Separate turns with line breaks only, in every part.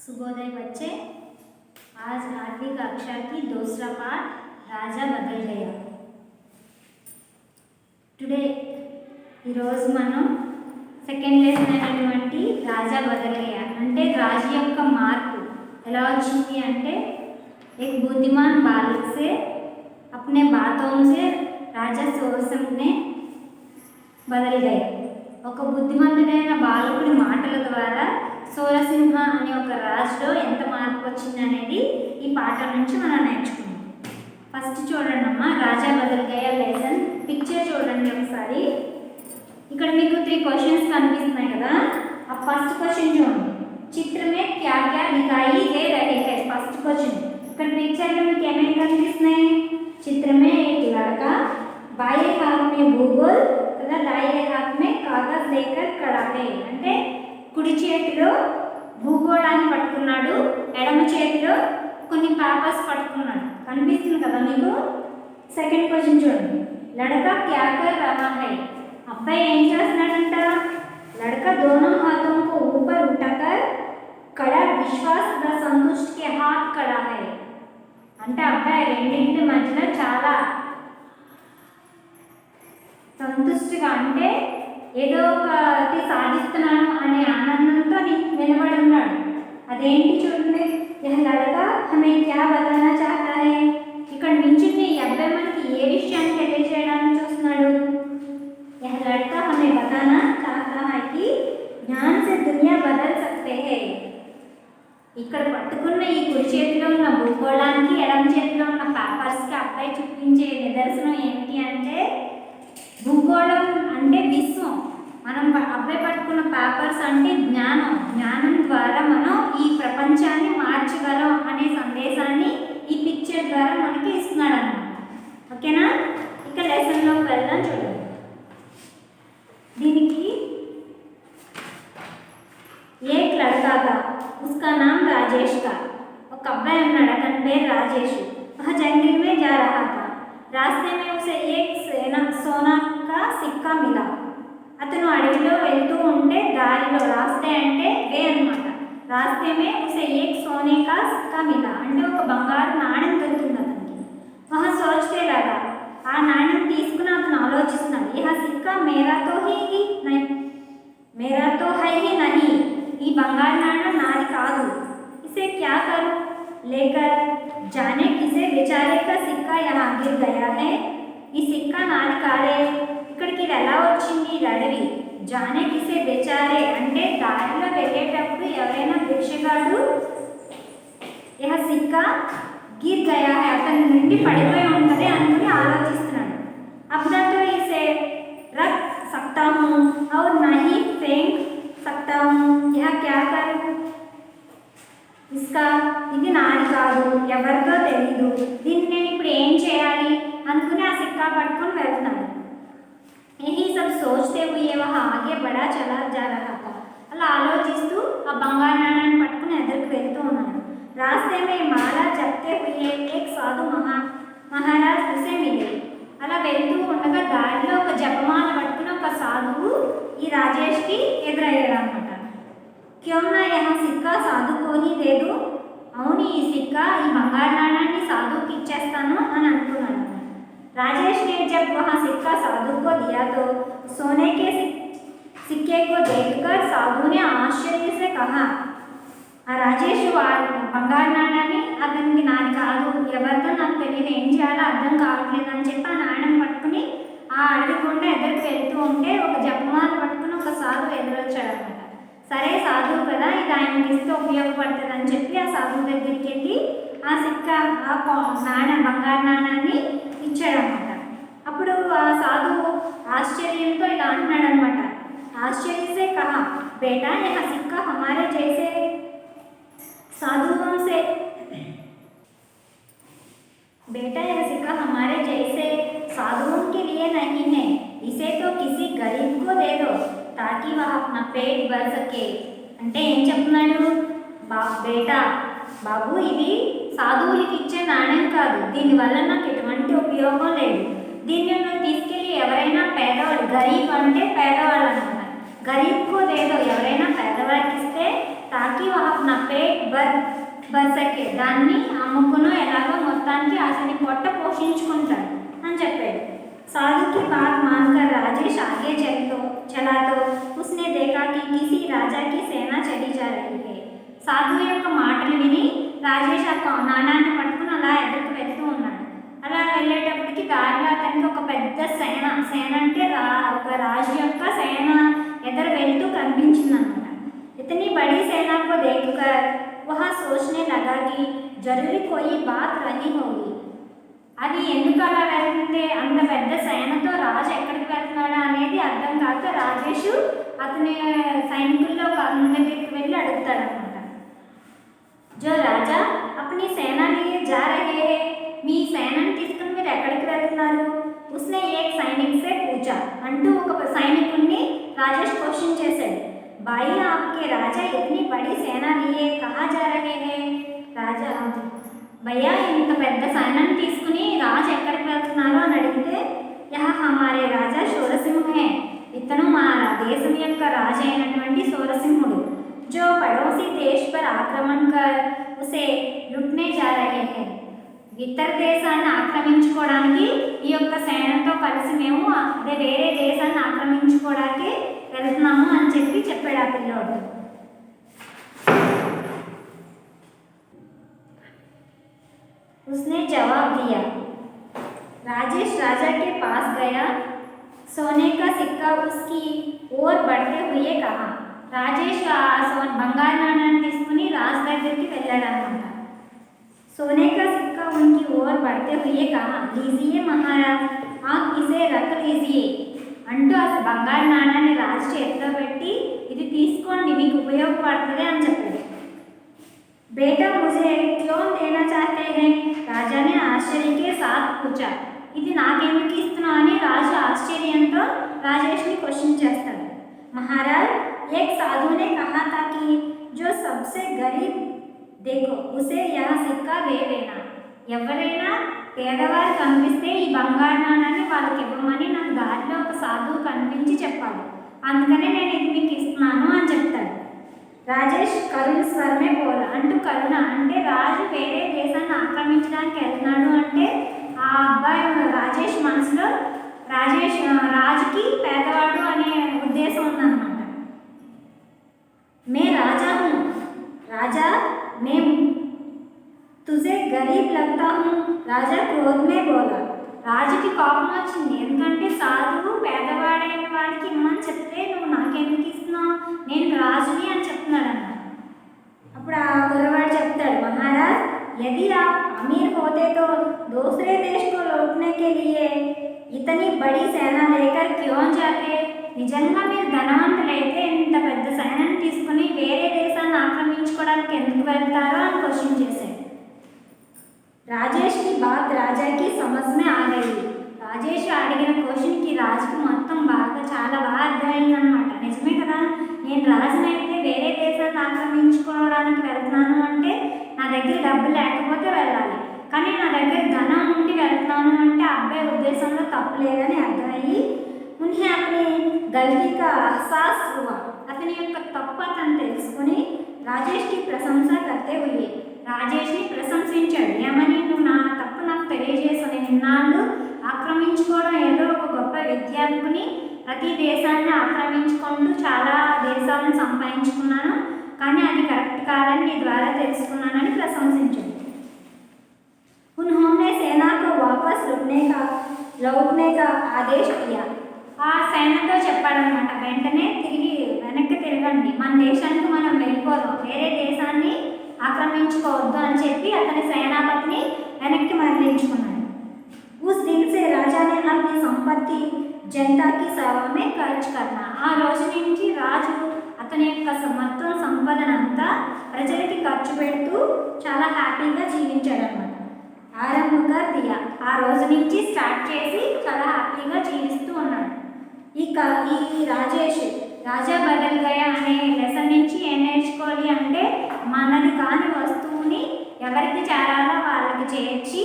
शुभोदय बच्चे। आज 8वीं कक्षा की दूसरा पाठ राजा बदल गया। टुडे ఈరోజు మనం సెకండ్ లెసన్ అయినటువంటి రాజా బదల్ గయా అంటే రాజు యొక్క మార్పు ఎలా వచ్చింది అంటే एक बुद्धिमान बालक से अपने बातों से राजा सोरसम ने बदल गए। ఒక బుద్ధిమంతుడైన బాలకుడి మాటల ద్వారా సోరసింహ అనే ఒక రాజులో ఎంత మార్పు వచ్చింది అనేది ఈ పాఠం నుంచి మనం నేర్చుకున్నాం. ఫస్ట్ చూడండి అమ్మా, రాజా బదల్ గయా లెసన్ పిక్చర్ చూడండి ఒకసారి. ఇక్కడ మీకు 3 క్వశ్చన్స్ కనిపిస్తున్నాయి కదా. ఆ ఫస్ట్ క్వశ్చన్ చూడండి, చిత్ర మే క్యా క్యా దిఖాయి దే రహే హై. ఫస్ట్ క్వశ్చన్ ఇక్కడ పిక్చర్లో మీకు ఏమేమి కనిపిస్తున్నాయి? చిత్ర మే एक लड़का बाएं हाथ में भूगोल तथा दाएं हाथ में कागज लेकर खड़ा है. అంటే కుడి చేతిలో భూగోళాన్ని పట్టుకున్నాడు, ఎడమ చేతిలో కొన్ని పేపర్స్ పట్టుకున్నాడు. కనిపిస్తుంది కదా మీకు. సెకండ్ క్వశ్చన్ చూడండి, లड़का क्या कर रहा है. అబ్బాయి ఏం చేస్తున్నాడంట? लड़का दोनों हाथों को ऊपर उठाकर खड़ा विश्वास तथा संतुष्ट के हाथ खड़ा है. అంటే అబ్బాయి రెండింటి మధ్యలో చాలా సంతుష్టిగా, అంటే ఏదో ఒకటి సాధిస్తున్నాను అనే ఆనందంతో నిలబడి ఉన్నాడు. అదేంటి చూడండి, యహ లड़का हमें क्या बताना चाहता है. ఇక్కడ నించుని ఈ అబ్బాయి మనకి ఏ విషయాన్ని తెలియజేయడానికి చూస్తున్నాడు? यह लड़का हमें बताना चाहता है कि ज्ञान से दुनिया बदल सकते हैं. ఇక్కడ పట్టుకున్న ఈ కుడి చేతిలో ఉన్న భూగోళానికి ఎడమ చేతిలో ఉన్న పేపర్స్కి అబ్బాయి చూపించే నిదర్శనం ఏమిటి అంటే, భూగోళం అంటే విశ్వం, మనం అబ్బాయి పట్టుకున్న పేపర్స్ అంటే జ్ఞానం. జ్ఞానం ద్వారా మనం ఈ ప్రపంచాన్ని మార్చగలం అనే సందేశాన్ని ఈ పిక్చర్ ద్వారా మనకి ఇస్తున్నాడు అన్నమాట. ఓకేనా? ఇక లెసన్లోకి వెళ్దాం. చూడండి, దీనికి एक लड़का था, उसका नाम राजेश था. ఒక అబ్బాయి ఉన్నాడు, అతని పేరు రాజేష్. वह जंगल में जा रहा था. रास्ते में उसे एक सोना का सिक्का मिला. అతను అడవిలో వెళ్తూ ఉంటే దారిలో, రాస్తే అంటే వే అన్నమాట, రాస్తే మే उसे एक सोने का सिक्का मिला అంటే ఒక బంగారు నాణెం దొరికింది అతనికి. वह सोचने लगा, ఆ నాణెం తీసుకుని అతను ఆలోచిస్తున్నాడు, यह सिक्का मेरा तो है ही नहीं, ఈ బంగారు నాణెం నాది కాదు. इसे क्या करूं, लेकर जाने किसे बेचारे का सिक्का यहाँ गिर गया है. ఈ సిక్కా నాది కాదే, ఇక్కడికి ఇది ఎలా వచ్చింది? ఇది అడవి. జానే కిసే బెచారే అంటే దారిలో వెళ్ళేటప్పుడు ఎవరైనా భిక్షగాడు యహ సిక్కా గిర్ గయా హై, అతని నుండి పడిపోయి ఉంటుంది అనుకుని ఆలోచిస్తున్నాడు. అబ్దాతో ఇసే రఖ్ సక్తా హూ और नहीं फेंक सकता हूँ, यह क्या करूँ. इसका ఇది నాది కాదు, ఎవరితో తెలీదు, దీన్ని నేను ఇప్పుడు ఏం చేయాలి అనుకుని ఆ సిక్కా పట్టుకొని వెళ్తున్నాడు. यही सब सोचते हुए वह आगे बढ़ा चला जा रहा था. అలా ఆలోచిస్తూ ఆ బంగారు నాణాన్ని పట్టుకుని ఎదురుకు వెళ్తూ ఉన్నాడు. रास्ते में माला जपते हुए एक साधु महाराज उसे मिले. అలా వెళ్తూ ఉండగా దారిలో ఒక జపమాల పట్టుకుని ఒక సాధువు ఈ రాజేష్కి ఎదురయ్యాడు అనమాట. క్యో నా యహ సిక్కా సాధు కోని దేదు, అవును ఈ సిక్కా, ఈ బంగారు నాణాన్ని సాధువుకి ఇచ్చేస్తాను అని అనుకున్నాడు. రాజేష్ ने जब वह सिक्का साधु को दिया तो सोने के सिक्के को देखकर साधु ने आश्चर्य से कहा. ఆ రాజేష్ బంగారు నాణాన్ని అతనికి నాది కాదు, ఎవరితో నాకు తెలియదు, ఏం చేయాలో అర్థం కావట్లేదు అని చెప్పి ఆ నాణ్యం పట్టుకుని ఆ అడవి గుండా ఎదురుకు వెళ్తూ ఉంటే ఒక జపమాల పట్టుకుని ఒక సాధువు ఎదురొచ్చాడు అనమాట. సరే సాధువు కదా, ఇది ఆయనకి ఇస్తే ఉపయోగపడుతుంది అని చెప్పి ఆ సాధువు దగ్గరికి వెళ్ళి ఆ సిక్కా బంగారు నాణాన్ని ఇచ్చాడనమాట. అప్పుడు ఆ సాధువు ఆశ్చర్యంతో ఇలా అంటున్నాడు అనమాట, ఆశ్చర్యసే కహా బేటా యహ సిక్కా హమారే జైసే साधुओं से, बेटा यह सिक्का हमारे जैसे साधुओं के लिए नहीं है, इसे तो किसी गरीब को दे दो ताकि वह अपना पेट भर सके. అంటే ఏం చెప్తున్నాడు? బేటా బాబు, ఇది సాధువులకి ఇచ్చే నాణ్యం కాదు, దీనివల్ల నాకు ఎటువంటి ఉపయోగం లేదు, దీన్ని నువ్వు తీసుకెళ్ళి ఎవరైనా పేదవాడు, గరీబ్ అంటే పేదవాళ్ళు అనమాట, గరీబ్కో దేదో ఎవరైనా పేదవాడికి ఇస్తే తాకి वह अपना पेट भर सके దాన్ని అమ్ముకును ఎలాగో మొత్తానికి అతని పొట్ట పోషించుకుంటాడు అని చెప్పాడు. साधु की बात मानकर राजेश आगे चला तो उसने देखा कि किसी राजा की सेना चली जा रही है. సాధువు యొక్క మాటలు విని రాజేష్ ఆ నాణాన్ని పట్టుకుని అలా ఎదురుకు వెళ్తూ ఉన్నాడు. అలా వెళ్ళేటప్పటికి దారిలో అతనికి ఒక పెద్ద సేన అంటే ఒక రాజు యొక్క సేన ఎదురు వెళ్తూ కనిపించిందనమాట. इतनी बड़ी सेना को देखकर वह सोचने लगा कि जरूरी कोई बात रही होगी. అది ఎందుకు అలా వెళ్తుంటే అంత పెద్ద సేనతో రాజు ఎక్కడికి వెళ్తున్నాడా అనేది అర్థం కాక రాజేష్ అతని సైనికుల్లో కర్ణ దగ్గరికి వెళ్ళి అడుగుతాడు అనమాట. जो राजा अपनी सेना लिए जा रहे हैं మీ సేనని తీసుకుని మీరు ఎక్కడికి వెళ్తున్నారు? उसने एक सैनिक से पूछा అంటూ ఒక సైనికుడిని రాజేష్ క్వశ్చన్ చేశాడు. भाई आपके राजा इतनी बड़ी सेना लिए कहाँ जा रहे हैं? రాజా భయ్యా ఇంత పెద్ద సైన్యాన్ని తీసుకుని రాజు ఎక్కడికి వెళ్తున్నారు అని అడిగితే యహ హమారే రాజా శూరసింహే ఇతను మా దేశం యొక్క రాజు అయినటువంటి శూరసింహుడు. जो पड़ोसी देश पर आक्रमण कर उसे लुटने जा रहे हैं. ఇతర దేశాన్ని ఆక్రమించుకోవడానికి ఈ యొక్క సేనతో కలిసి మేము అదే వేరే దేశాన్ని ఆక్రమించుకోవడానికి వెళ్తున్నాము అని చెప్పాడు ఆ పిల్లోడు. उसने जवाब दिया. राजेश राजा के पास गया. सोने का सिक्का उसकी ओर बढ़ते हुए कहा. राजेश బంగారు నాణాన్ని తీసుకుని రాజు దగ్గరికి వెళ్ళాడు అనమాట. सोने का सिक्का उनकी ओर बढ़ते हुए कहा लीजिए महाराज आप इसे रख लीजिए అంటూ ఆ బంగారు నాణాన్ని రాజు చేతిలో పెట్టి ఇది తీసుకోండి మీకు ఉపయోగపడుతుంది అని చెప్పాడు. बेटा मुझे क्यों देना चाहते हैं? राजा ने आश्चर्य के साथ पूछा. ఇది నాకెందుకు ఇస్తున్నావు అని రాజు ఆశ్చర్యంతో రాజేష్ని క్వశ్చన్ చేస్తాడు. महाराज एक साधु ने कहा था कि जो सबसे गरीब देखो उसे यह सिक्का दे देना. ఎవరైనా పేదవారు కనిపిస్తే ఈ బంగారు నాణాన్ని వాళ్ళకి ఇవ్వమని నాకు దారిలో ఒక సాధువు కనిపించి చెప్పాడు. అందుకనే నేను ఇది మీకు ఇస్తున్నాను అని చెప్తాడు. రాజేష్ కరుణ స్వరమే పోల అంటూ కరుణ అంటే రాజు వేరే దేశాన్ని ఆక్రమించడానికి వెళ్తున్నాడు అంటే ఆ అబ్బాయి రాజేష్ మనసులో రాజుకి పేదవాడు అనే ఉద్దేశం ఉందన్నమాట. మే రాజా హూ రాజా మే తుజే గరీబ్ లగ్తా హూ రాజా క్రోధ్ మే బోలా. రాజుకి కోపం వచ్చింది. ఎందుకంటే సాధువు పేదవాడైన వాడికి ఇమ్మని చెప్తే నువ్వు నాకెందుకు ఇస్తున్నావు నేను రాజుని అని చెప్తున్నాడు అన్న. అప్పుడు ఆ కుర్రవాడు చెప్తాడు महाराज यदि आप अमीर होते तो दूसरे देश को लौटने के लिए इतनी बड़ी सेना लेकर क्यों जाते? నిజంగా మీరు ధనవంతులైతే ఇంత పెద్ద సైన్యాన్ని తీసుకుని వేరే దేశాన్ని ఆక్రమించుకోవడానికి ఎందుకు వెళ్తారో అని క్వశ్చన్ చేశాడు. రాజేష్ కి బాత్ రాజాకి సమజ్ మే ఆ గయి. రాజేష్ అడిగిన క్వశ్చన్కి రాజుకి మొత్తం చాలా బాగా అర్థమైందనమాట. నిజమే కదా, నేను రాజునైతే వేరే దేశాన్ని ఆక్రమించుకోవడానికి వెళ్తున్నాను అంటే నా దగ్గర డబ్బు లేకపోతే వెళ్ళాలి, కానీ నా దగ్గర ధనం ఉండి వెళ్తున్నాను అంటే అబ్బాయి ఉద్దేశంలో తప్పు లేదని అర్థమయ్యి उन्हें अपनी गलती का एहसास हुआ. అతని యొక్క తప్పు అతను తెలుసుకుని రాజేష్కి ప్రశంస करते हुए రాజేష్ని ప్రశంసించాడు. ఏమని? నువ్వు నా తప్పు నాకు తెలియజేసావు. నేను ఇన్నాళ్ళు ఆక్రమించుకోవడం ఏదో ఒక గొప్ప విద్య అనుకుని ప్రతి దేశాన్ని ఆక్రమించుకుంటూ చాలా దేశాలను సంపాదించుకున్నాను, కానీ అది కరెక్ట్ కాదని నీ ద్వారా తెలుసుకున్నానని ప్రశంసించాడు. उन्होंने सेना को वापस लौटने का आदेश दिया. ఆ సేనతో చెప్పాడనమాట, వెంటనే వెనక్కి తిరగండి, మన దేశానికి మనం వెళ్ళిపోదాం, వేరే దేశాన్ని ఆక్రమించుకోవద్దు అని చెప్పి అతని సేనాపతిని వెనక్కి మరలించుకున్నాడు. उस दिन से राजा ने अपनी संपत्ति जनता की सेवा में खर्च करना. ఆ రోజు నుంచి రాజు అతని యొక్క మొత్తం సంపదనంతా ప్రజలకి ఖర్చు పెడుతూ చాలా హ్యాపీగా జీవించాడనమాట. ఆరంభంగా దియా ఆ రోజు నుంచి స్టార్ట్ చేసి చాలా హ్యాపీగా జీవిస్తూ ఉన్నాడు. ఇక ఈ రాజా బదల్ గయా అనే లెసన్ నుంచి ఏం నేర్చుకోవాలి అంటే మనది కాని వస్తువుని ఎవరికి చేరాలో వాళ్ళకి చేర్చి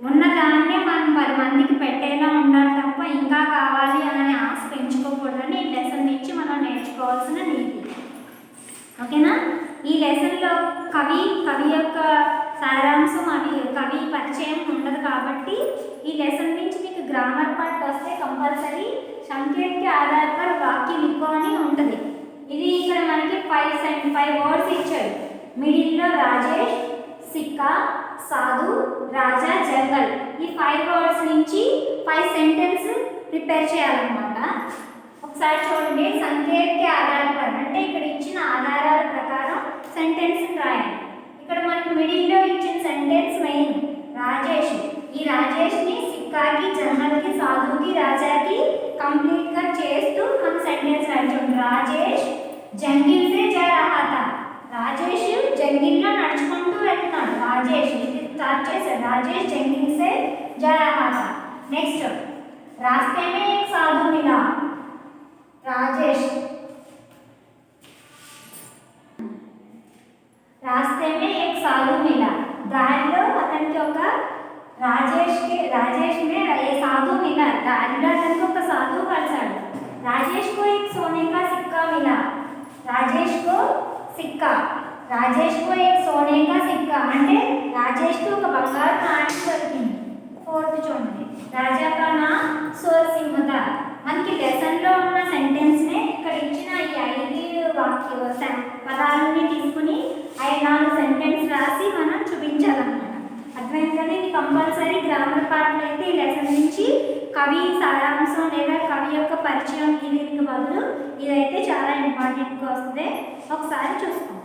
ఉన్నదాన్నే మనం 10 మందికి పెట్టేలా ఉండాలి తప్ప ఇంకా కావాలి అనే ఆశ పెంచుకోకూడదని ఈ లెసన్ నుంచి మనం నేర్చుకోవాల్సిన నీతి. ఓకేనా? ఈ లెసన్లో కవి యొక్క సారాంశం కవి పరిచయం ఉండదు కాబట్టి ఈ లెసన్ నుంచి మీకు గ్రామర్ పార్ట్ వస్తే కంపల్సరీ సంకేత్ के आधार पर वाक्य लिखो అని ఉంటుంది. ఇది ఇక్కడ మనకి 5 వర్డ్స్ ఇచ్చాడు. మిడిల్లో రాజేష్, సిక్కా, సాధు, రాజా, జంగల్. ఈ 5 వర్డ్స్ నుంచి 5 సెంటెన్స్ ప్రిపేర్ చేయాలన్నమాట. ఒకసారి చూడండి. సంకేత్ के आधार पर అంటే ఇక్కడ ఇచ్చిన ఆధారాల ప్రకారం సెంటెన్స్ రాయండి. ఇక్కడ మనకి మిడిల్లో ఇచ్చిన సెంటెన్స్ మెయిన్ రాజేష్. ఈ రాజేష్ని సిక్కాకి, జంగల్కి, సాధుకి, రాజాకి కంప్లీట్గా చేస్తూ మన సెంటెన్స్ రాయించండి. రాజేష్ జంగిల్ సే జా రహా థా. రాజేష్ జంగిల్లో నడుచుకుంటూ వెళ్తున్నాడు. రాజేష్ ఇది స్టార్ట్ చేశాడు. రాజేష్ జంగిల్ సే जा रहा था. नेक्स्ट रास्ते में एक साधु मिला. राजेश रास्ते में एक साधु मिला. దారిలో అతనికి ఒక राजेश में ये साधु मिला. దారిలో అతనికి ఒక సాధువు కలిశాడు. राजेश को एक सोने का सिक्का मिला. राजेश को एक सोने का सिक्का అంటే రాజేష్ కు ఒక బంగారు నాణెం దొరికింది. ఫోర్త్ చూడండి. రాజా కా నామ్ సోర్ సింగ్ థా. మనకి లెసన్లో ఉన్న సెంటెన్స్నే ఇక్కడ ఇచ్చిన ఈ 5 పదాలని తీసుకుని 4 సెంటెన్స్ రాసి మనం చూపించాలన్నమాట. అర్థమైంది కదా? ఇది కంపల్సరీ గ్రామర్ పార్ట్లో అయితే ఈ లెసన్ నుంచి కవి సారాంశం లేదా కవి యొక్క పరిచయం దీనికి బదులు ఇదైతే చాలా ఇంపార్టెంట్గా వస్తుంది. ఒకసారి చూసుకోండి.